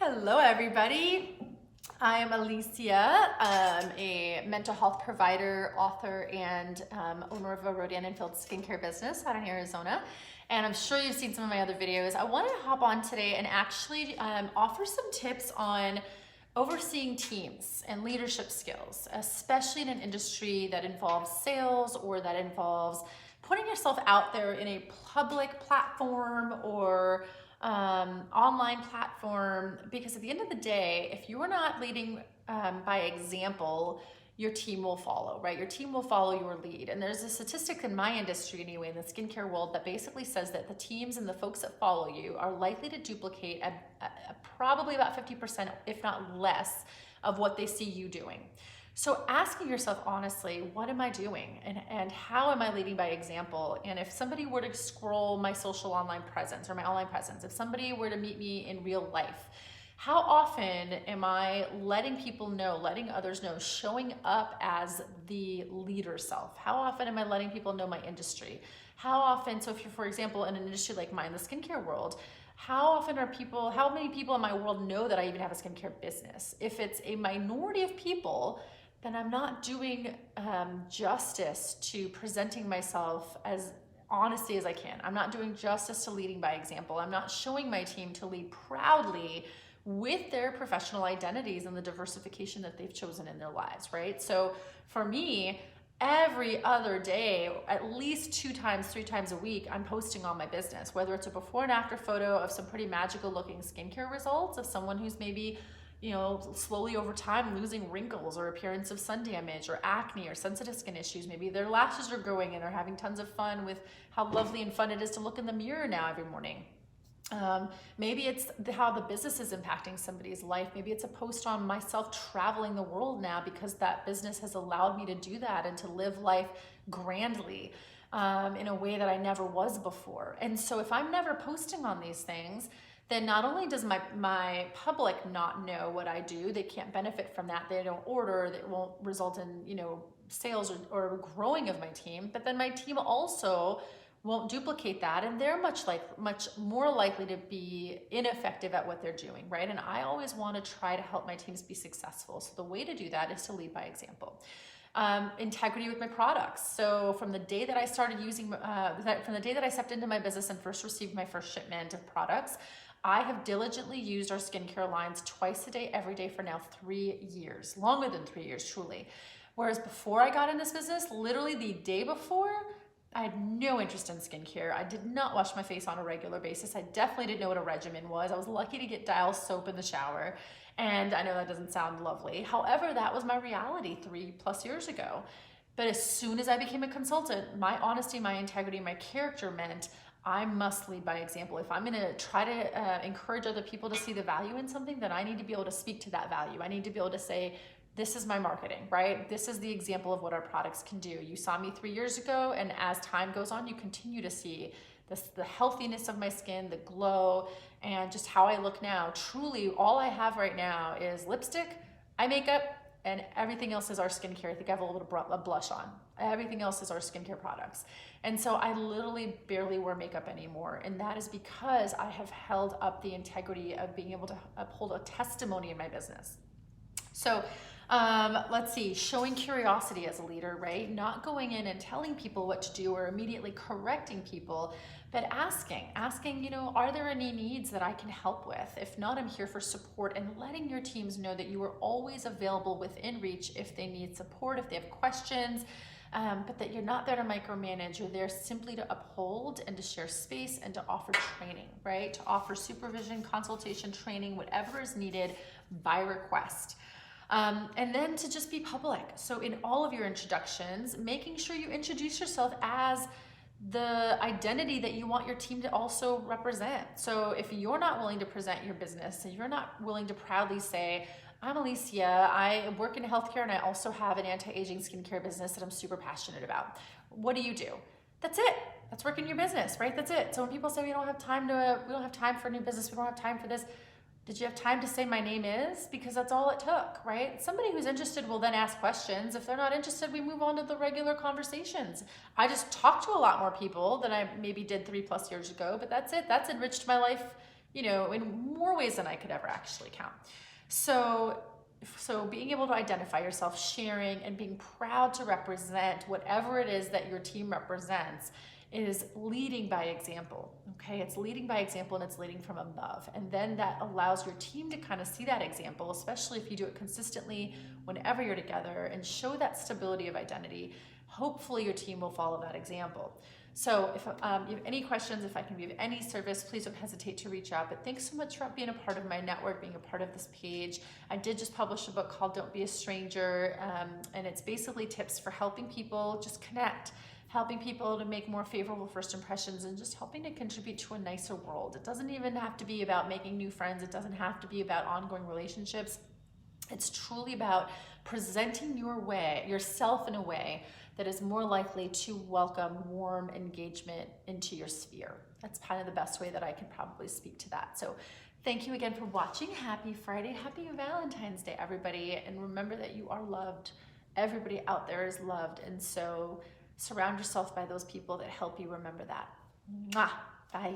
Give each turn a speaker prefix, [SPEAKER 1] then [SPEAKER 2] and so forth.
[SPEAKER 1] Hello, everybody. I am Alicia, a mental health provider, author, and owner of a Rodan&Field skincare business out in Arizona. And I'm sure you've seen some of my other videos. I wanted to hop on today and actually offer some tips on overseeing teams and leadership skills, especially in an industry that involves sales or that involves putting yourself out there in a public platform or online platform, because at the end of the day, if you are not leading by example, your team will follow, right? Your team will follow your lead. And there's a statistic in my industry anyway, in the skincare world, that basically says that the teams and the folks that follow you are likely to duplicate probably about 50%, if not less, of what they see you doing. So asking yourself honestly, what am I doing and how am I leading by example? And if somebody were to scroll my social online presence or my online presence, if somebody were to meet me in real life, how often am I letting people know, letting others know, showing up as the leader self? How often am I letting people know my industry? How often, so if you're, for example, in an industry like mine, the skincare world, how many people in my world know that I even have a skincare business? If it's a minority of people, then I'm not doing justice to presenting myself as honestly as I can. I'm not doing justice to leading by example. I'm not showing my team to lead proudly with their professional identities and the diversification that they've chosen in their lives, right? So for me, every other day, at least 2 times, 3 times a week, I'm posting on my business, whether it's a before and after photo of some pretty magical looking skincare results of someone who's maybe, you know, slowly over time losing wrinkles or appearance of sun damage or acne or sensitive skin issues. Maybe their lashes are growing and they're having tons of fun with how lovely and fun it is to look in the mirror now every morning. Maybe it's how the business is impacting somebody's life. Maybe it's a post on myself traveling the world now because that business has allowed me to do that and to live life grandly in a way that I never was before. And so if I'm never posting on these things, then not only does my public not know what I do, they can't benefit from that, they don't order, that won't result in, you know, sales or growing of my team, but then my team also won't duplicate that, and they're much more likely to be ineffective at what they're doing, right? And I always want to try to help my teams be successful. So the way to do that is to lead by example. Integrity with my products. So from the day that I started using, from the day that I stepped into my business and first received my first shipment of products, I have diligently used our skincare lines twice a day, every day for now 3 years, longer than 3 years, truly. Whereas before I got in this business, literally the day before, I had no interest in skincare. I did not wash my face on a regular basis. I definitely didn't know what a regimen was. I was lucky to get Dial soap in the shower. And I know that doesn't sound lovely. However, that was my reality 3+ years ago. But as soon as I became a consultant, my honesty, my integrity, my character meant I must lead by example. If I'm gonna try to encourage other people to see the value in something, then I need to be able to speak to that value. I need to be able to say, this is my marketing, right? This is the example of what our products can do. You saw me 3 years ago, and as time goes on, you continue to see the healthiness of my skin, the glow, and just how I look now. Truly, all I have right now is lipstick, eye makeup, and everything else is our skincare. I think I have a little bit of blush on. Everything else is our skincare products. And so I literally barely wear makeup anymore. And that is because I have held up the integrity of being able to uphold a testimony in my business. So let's see, showing curiosity as a leader, right? Not going in and telling people what to do or immediately correcting people, but asking, you know, are there any needs that I can help with? If not, I'm here for support, and letting your teams know that you are always available within reach if they need support, if they have questions, but that you're not there to micromanage. You're there simply to uphold and to share space and to offer training, right? To offer supervision, consultation, training, whatever is needed by request. And then to just be public. So in all of your introductions, making sure you introduce yourself as the identity that you want your team to also represent. So if you're not willing to present your business and you're not willing to proudly say, I'm Alicia, I work in healthcare and I also have an anti-aging skincare business that I'm super passionate about. What do? That's it. That's working your business, right? That's it. So when people say we don't have time for new business, we don't have time for this, did you have time to say my name is? Because that's all it took, right? Somebody who's interested will then ask questions. If they're not interested, we move on to the regular conversations. I just talked to a lot more people than I maybe did 3+ years ago, but that's it. That's enriched my life in more ways than I could ever actually count. So being able to identify yourself, sharing, and being proud to represent whatever it is that your team represents is leading by example, okay? It's leading by example, and it's leading from above. And then that allows your team to kind of see that example, especially if you do it consistently whenever you're together, and show that stability of identity. Hopefully your team will follow that example. So if you have any questions, if I can be of any service, please don't hesitate to reach out. But thanks so much for being a part of my network, being a part of this page. I did just publish a book called Don't Be a Stranger, and it's basically tips for helping people just connect, helping people to make more favorable first impressions, and just helping to contribute to a nicer world. It doesn't even have to be about making new friends. It doesn't have to be about ongoing relationships. It's truly about presenting yourself in a way that is more likely to welcome warm engagement into your sphere. That's kind of the best way that I can probably speak to that. So thank you again for watching. Happy Friday, happy Valentine's Day, everybody. And remember that you are loved. Everybody out there is loved. And so surround yourself by those people that help you remember that. Mwah. Bye.